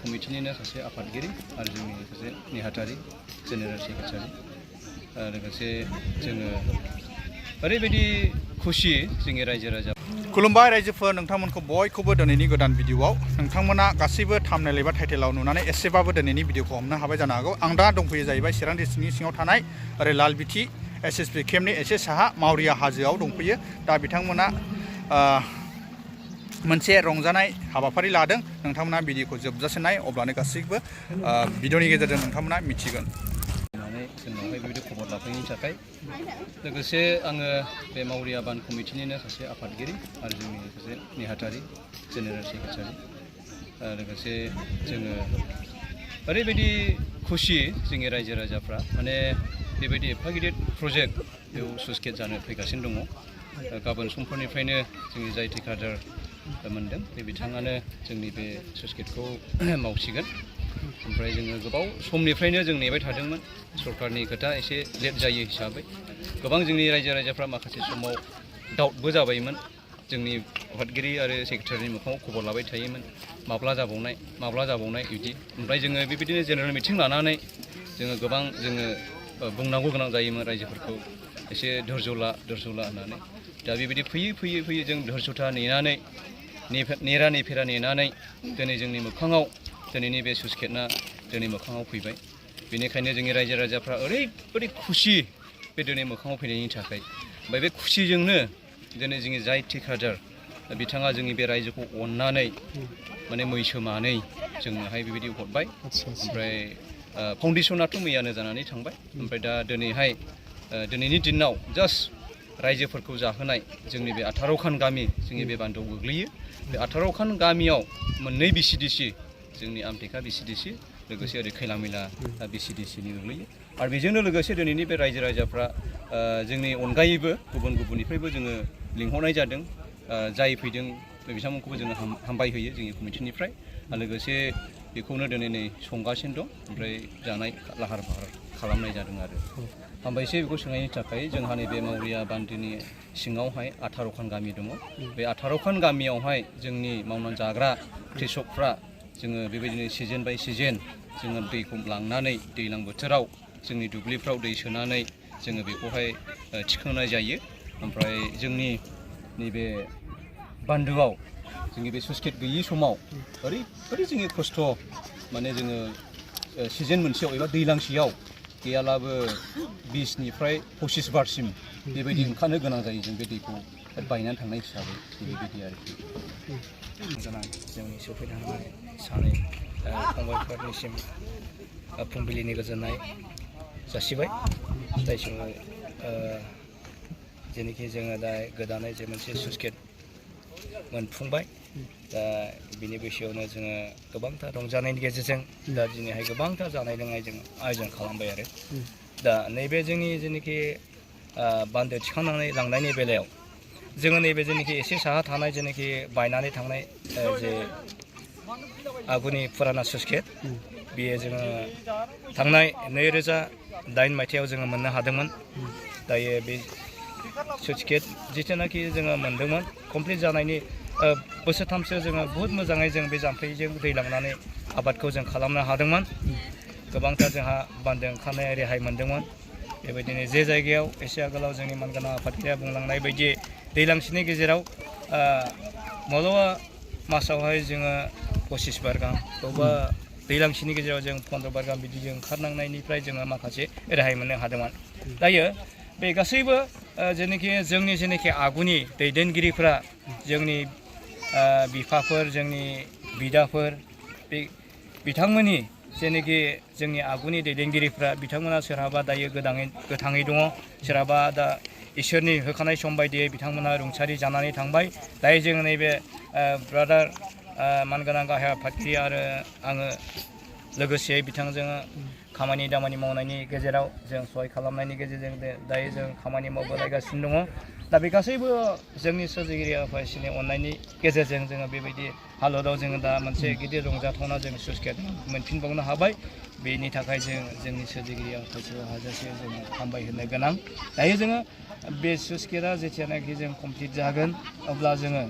कमिटिनिनो सासे आफादगिरि आरो जोंनि सासे नेहाथारि जेनेरेल सेक्रेटारि लोगोसे जोङो ओरैबायदि खुसि जोंनि रायजो राजा खुलुमबाय रायजोफोर नोंथांमोनखौ बयखौबो दिनैनि गोदान भिडिअआव नोंथांमोना गासैबो थाम्बनेल एबा टाइटेलाव नुनानै एसेबाबो दिनैनि भिडिअखौ हमनो हाबाय जानो हागौ आं दा दंफैयो जाहैबाय चिरां डिस्ट्रिक्टनि सिङाव थानाय ओरै लालबिथि एसएसपि केम्पनि एसे साहा मावरिया हाजोआव दंफैयो दा बिथांमोना मोनसे रंजानाय हाबाफारि लादों नोंथांमोना भिडिअखौ जोबजासे नाय अब्लानो गासैबो भिडिअनि गेजेरजों नोंथांमोना मिथिगोन जोंनावहाय बेबायदि खबर लाफैनायनि थाखाय लोगोसे आङो बे मावरिया बान कमिटिनिनो सासे आफादगिरि आरो जोंनि सासे नेहाथारि जेनेरेल सेक्रेटारि लोगोसे जोङो ओरैबायदि खुसि जोंनि रायजो राजाफ्रा माने बेबायदि एफा गिदिर प्रजेक्ट बेयाव स्लुइस गेट जानो फैगासिनो दङ गाबोन समफोरनिफ्रायनो जोंनि जाय ठेकेदार मोनदों बे बिथाङानो जोंनि बे स्लुइस गेटखौ मावसिगोन ओमफ्राय जोङो गोबाव समनिफ्रायनो जों नेबाय थादोंमोन सरकारनि खोथा एसे लेट जायो हिसाबै गोबां जोंनि रायजो राजाफ्रा माखासे समाव डाउटबो जाबायमोन जोंनि आफादगिरि आरो सेक्रेटारिनि मोखाङाव खबर लाबाय थायोमोन माब्ला जाबावनाय बिदि ओमफ्राय जोङो बेबायदिनो जेनेरेल मिटिं लानानै जोङो गोबां बुंनांगौ गोनां जायोमोन रायजोफोरखौ एसे धैर्य ला होननानै दा बेबायदि फैयै जों धैर्यथा नेनानै नेरा नेफेरा नेनानै दिनै जोंनि मोखाङाव दिनैनि बे स्लुइस गेटआ दिनै मोखाङाव फैबाय बेनिखायनो जोंनि रायजो राजाफ्रा ओरैबायदि खुसि बे दिनै मोखाङाव फैनायनि थाखाय ओमफ्राय बे खुसिजोंनो दिनै जोंनि जाय ठेकेदार बिथाङा जोंनि बे रायजोखौ अननानै माने मैसो मानै जोंनोहाय बेबायदि हरबाय ओमफ्राय फाउन्डेसनाथ' मैयानो जानानै थांबाय ओमफ्राय दा दिनैनि दिनाव जास्ट रायजोफोरखौ जाहोनाय जोंनि बे 18खान गामि जोंनि बे बान्दोआव गोग्लैयो बे 18खान गामियाव मोननै बिसिडिसि जोंनि आमटेका बिसिडिसि लोगोसे ओरै खैलामैला बिसिडिसिनि गोग्लैयो आरो बेजोंनो लोगोसे दिनैनि बे रायजो राजाफ्रा जोंनि अनगायैबो गुबुननिफ्रायबो जोङो लिंहरनाय जादों जाय फैदों बिथांमोनखौबो जोङो हामबाय होयो जोंनि कमिटिनिफ्राय लोगोसे बेखौनो दिनै नै संगासिनो दं ओमफ्राय जानाय लाहार फाहार खालामनाय जादों आरो हामबायसै बेखौ सोंनायनि थाखाय जोंहा नैबे मावरिया बान्दोनि सिङावहाय 18खान गामि दङ बे 18खान गामियावहाय जोंनि मावनानै जाग्रा कृषकफ्रा जोङो बेबायदिनो सिजन बाय सिजन जोङो दैखौ लांनानै दैज्लां बोथोराव जोंनि दुब्लिफ्राव दै सोनानै जोङो बेखौहाय थिखांनाय जायो ओमफ्राय जोंनि नैबे बान्दोआव जोंनि बे स्लुइस गेट गैयि समाव ओरैबायदि जोंनि खस्थ' माने जोङो सिजन मोनसेयाव एबा दैज्लांसेयाव गैयालाबो 20निफ्राय 25 बारसिम बेबायदि ओंखारनो गोनां जायो जों बे दैखौ बायनानै थांनाय हिसाबै बेबायदि आरोखि गोनां जोंनि सफैनो हानाय सानै फंबायफोरनिसिम फुंबिलिनि गोजोननाय जासिबाय जाय समाव जेनोखि जोङो दा गोदानै जे मोनसे स्लुइस गेट मोनफुंबाय दा बिनि बैसोआवनो जोङो गोबांथार रंजानायनि गेजेरजों दा दिनैहाय गोबांथार जानाय लोंनाय जों आयोजन खालामबाय आरो दा नैबे जोंनि जेनोखि बान्दो थिखांनानै लांनायनि बेलायाव जोङो नैबे जेनोखि एसे साहा थानाय जेनोखि बायनानै थांनाय जे आगुनि फुराना स्लुइस गेट बेयो जोङो थांनाय 2008 मायथाइयाव जोङो मोननो हादोंमोन दायो बे स्लुइस गेट जिथुनाखि जोङो मोनदोंमोन कमप्लिट जानायनि बोसोरथामसो जोङो बुहुत मोजाङै जों बे जाम्फैजों दै लांनानै आबादखौ जों खालामनो हादोंमोन गोबांथार जोंहा बान्दो ओंखारनाय रेहाय मोनदोंमोन बेबायदिनो जे जायगायाव एसे आगोलाव जोंनि मानगोनां आफादगिरिया बुंलांनाय बायदि दैलांसेनि गेजेराव माब्लाबा मासावहाय जोङो 25 बार गाहाम बबेबा दैलांसेनि गेजेराव जों 15 बार गाहाम बिदि जों ओंखारनांनायनिफ्राय जोङो माखासे रेहाय मोननो हादोंमोन दायो बे गासैबो जेनोखि आगुनि दैदेनगिरिफोरा जोंनि बिफाफोर जोंनि बिदाफोर बिथांमोननि जेनोखि जोंनि आगुनि दैदेनगिरिफ्रा बिथांमोना सोरहाबा दायो गोथाङै दङ सोरहाबा दा इसोरनि होखानाय सम बायदियै बिथांमोना रुंसारि जानानै थांबाय दायो जोङो नैबे ब्रादार मानगोनां गाहाय आफादगिरि आरो आङो लोगोसे बिथांजों खामानि दामानि मावनायनि गेजेराव जों सहाय खालामनायनि गेजेरजों दायो जों खामानि मावबोलायगासिनो दङ दा बे गासैबो जोंनि सोरजिगिरि आफा इसोरनि अननायनि गेजेरजों जोङो बेबायदि हालोदाव जोङो दा मोनसे गिदिर रंजाथावना जों स्लुइस गेट मोनफिनबावनो हाबाय बेनि थाखाय जों जोंनि सोरजिगिरि आफा इसोरखौ हाजासे जों हामबाय होनो गोनां दायो जोङो बे स्लुइस गेटआ जेथियानाखि जों कमप्लिट जागोन अब्ला जोङो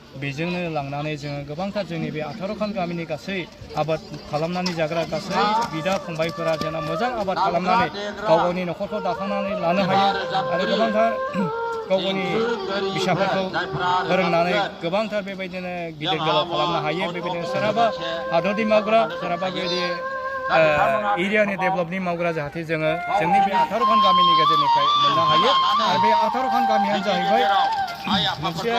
बेजोंनो लांनानै जोङो गोबांथार जोंनि बे 18खान गामिनि गासै आबाद खालामनानै जाग्रा गासै बिदा फंबायफोरा जोंना मोजां आबाद खालामनानै गाव गावनि न'खरखौ दाखांनानै लानो हायो आरो गोबांथार गाव गावनि फिसाफोरखौ फोरोंनानै गोबांथार बेबायदिनो गिदिर गोलाव खालामनो हायो बेबायदिनो सोरहाबा हादरनि मावग्रा सोरहाबा बेबायदि एरियानि डेभेलपनि मावग्रा जाहाथे जोङो जोंनि बे 18खान गामिनि गेजेरनिफ्राय मोननो हायो आरो बे 18खान गामियानो जाहैबाय मोनसे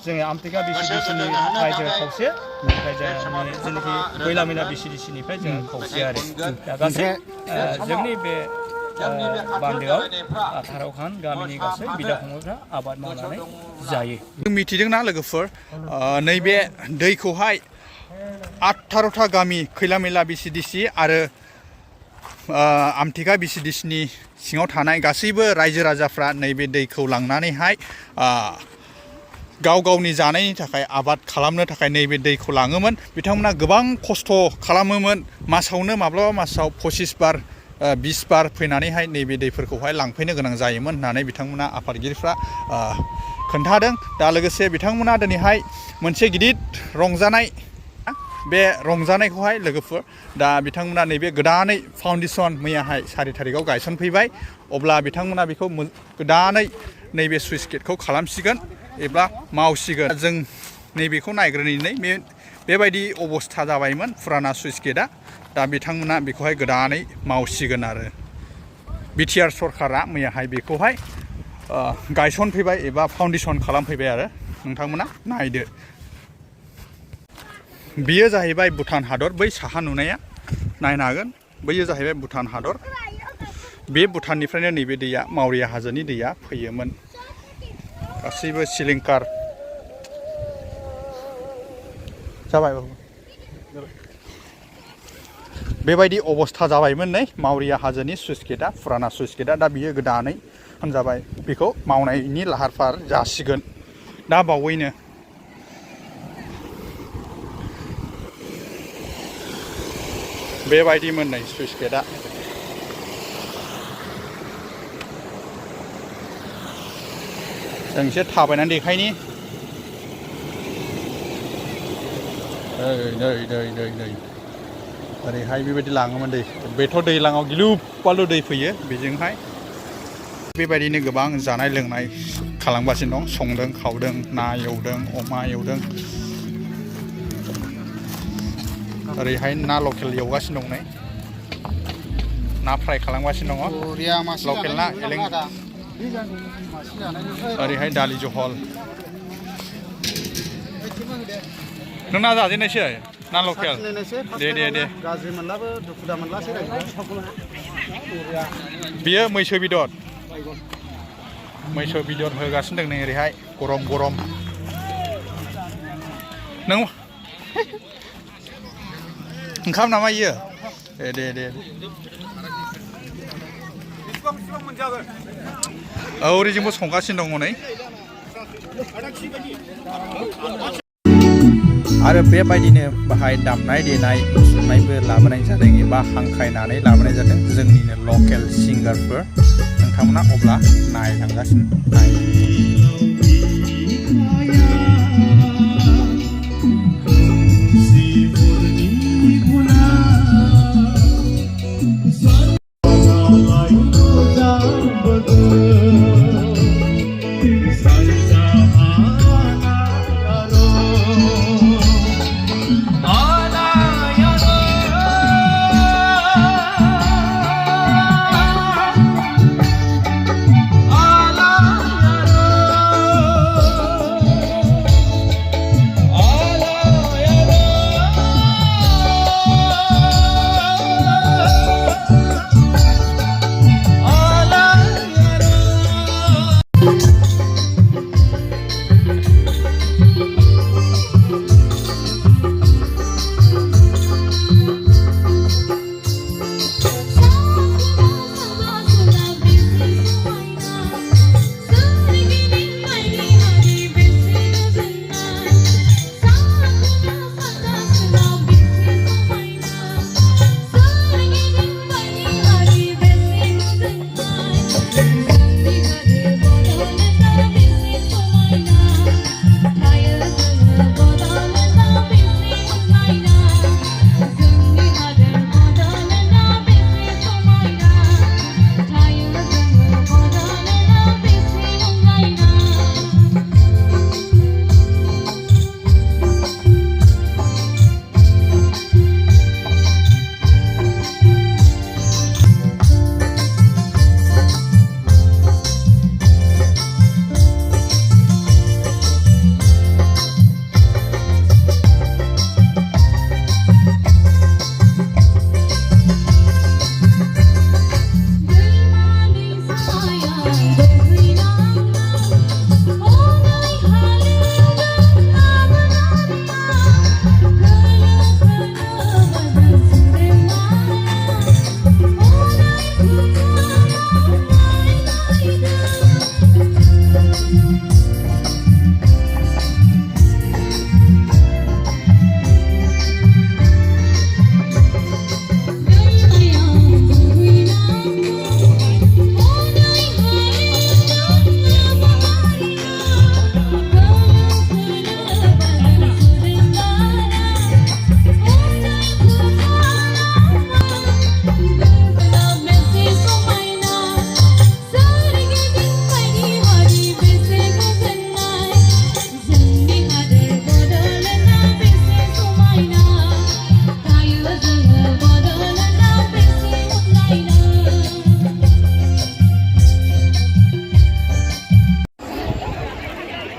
जोङो आमटेका बिसिडिसिनि जों खावसे ओमफ्राय जोंनि जेनाखि गयलामिना बिसिडिसिनिफ्राय जों खावसे आरो दा गासै जोंनि बे बान्दोआव 18खान गामिनि गासै बिदा फंबायफ्रा आबाद मावनानै जायो। जों मिथिदोंना लोगोफोर नैबे दैखौहाय 18था गामि खैलामैला बिसिडिसि आरो आमटेका बिसिडिसिनि सिङाव थानाय गासैबो रायजो राजाफ्रा नैबे दैखौ लांनानैहाय गाव गावनि जानायनि थाखाय आबाद खालामनो थाखाय नैबे दैखौ लाङोमोन बिथांमोना गोबां खस्थ' खालामोमोन मासावनो माब्लाबा मासाव 25 बार 20 बार फैनानैहाय नैबे दैफोरखौहाय लांफैनो गोनां जायोमोन होननानै बिथांमोना आफादगिरिफ्रा खोन्थादों दा लोगोसे बिथांमोना दिनैहाय मोनसे गिदिर रंजानाय बे रंजानायखौहाय लोगोफोर दा बिथांमोना नैबे गोदानै फाउन्डेसन मैयाहाय 4 थारिखआव गायसनफैबाय अब्ला बिथांमोना बेखौ गोदानै नैबे स्लुइस गेटखौ खालामसिगोन एबा मावसिगोन जों नैबेखौ नायग्रोनानै बेबायदि अबस्था जाबायमोन फुराना स्लुइस गेटआ दा बिथांमोना बेखौहाय गोदानै मावसिगोन आरो बिटिआर सरकारा मैयाहाय बेखौहाय गायसनफैबाय एबा फाउन्डेसन खालामफैबाय आरो नोंथांमोना नायदो बेयो जाहैबाय भुटान हादर बै साहा नुनाया नायनो हागोन बैयो जाहैबाय भुटान हादर बे भुटाननिफ्रायनो नैबे दैया मावरिया हाजोनि दैया फैयोमोन गासैबो सिलिंखार जाबाय बेबायदि अबस्था जाबायमोन नै मावरिया हाजोनि स्लुइस गेटआ फुराना स्लुइस गेटआ दा बियो गोदानै होनजाबाय बेखौ मावनायनि लाहार फाहार जासिगोन दा बावैनो बेबायदि मोननाय स्लुइस गेटआ जों एसे थाबायनानै देखायनि नै ओरैहाय बेबायदि लाङोमोन दै बेथ' दैज्लाङाव गिलु बालु दै फैयो बेजोंहाय बेबायदिनो गोबां जानाय लोंनाय खालामगासिनो दं संदों खावदों ना एवदों अमा एवदों ओरैहाय ना लकेल एवगासिनो दं नै ना फ्राय खालामगासिनो दङ लकेल ना ओरैहाय दालि जहल नों ना जाजेननायसै ना लकेल दे गाज्रि मोनलाबो दुखु दा मोनलासै बियो मैसो बिदर होगासिनो दं नै ओरैहाय गरम गरम नों ओंखाम नामा इयो दे औ ओरैजोंबो संगासिनो दङ नै आरो बेबायदिनो बाहाय दामनाय देनाय मुसुरनायबो लाबोनाय जादों एबा हांख्रायनानै लाबोनाय जादों जोंनिनो लकेल सिंगारफोर नोंथांमोना अब्ला नायलांगासिनो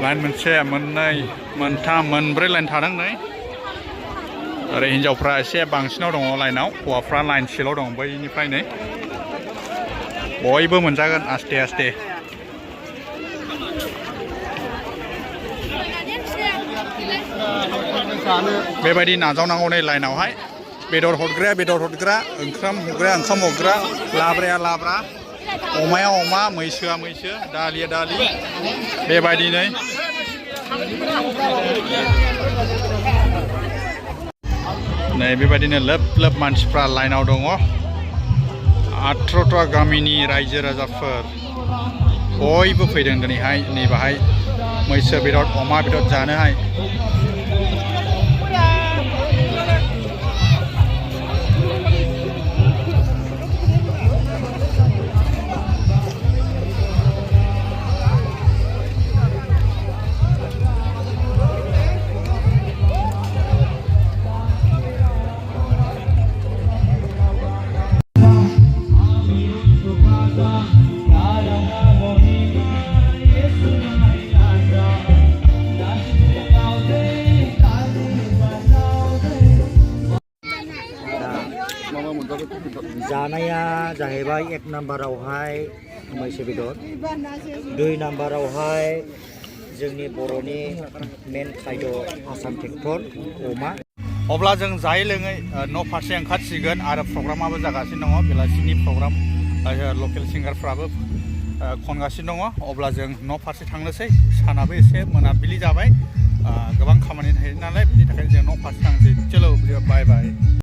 लाइन मोनसे मोननै मोनथाम मोनब्रै लाइन थादों नै ओरै हिनजावफ्रा एसे बांसिनाव दङ लाइनाव हौवाफ्रा लाइनसेल' दं बैनिफ्राय नै बयबो मोनजागोन आस्ते आस्ते बेबायदि नाजावनांगौ नै लाइनावहाय बेदर हरग्राया बेदर हरग्रा ओंखाम हरग्राया ओंखाम हरग्रा लाब्राया लाब्रा अमाया अमा मैसोआ मैसो दालिया दालि बेबायदिनो नै बेबायदिनो लोब लोब मानसिफ्रा लाइनाव दङ 18टा गामिनि रायजो राजाफोर बयबो फैदों दिनैहाय नैबाहाय मैसो बेदर अमा बेदर जानोहाय जानाया जाहैबाय 1 नाम्बारावहाय मैसो बेदर 2 नाम्बारावहाय जोंनि बर'नि मेन खायद आसाम ट्रेक्टर अमा अब्ला जों जायै लोङै न' फारसे ओंखारसिगोन आरो प्रग्रामाबो जागासिनो दङ बेलासिनि प्रग्राम लकेल सिंगारफ्राबो खनगासिनो दङ अब्ला जों न' फारसे थांनोसै सानाबो एसे मोनाबिलि जाबाय गोबां खामानि थायो नालाय बिनि थाखाय जों न' फारसे थांनोसै चलो बाय बाय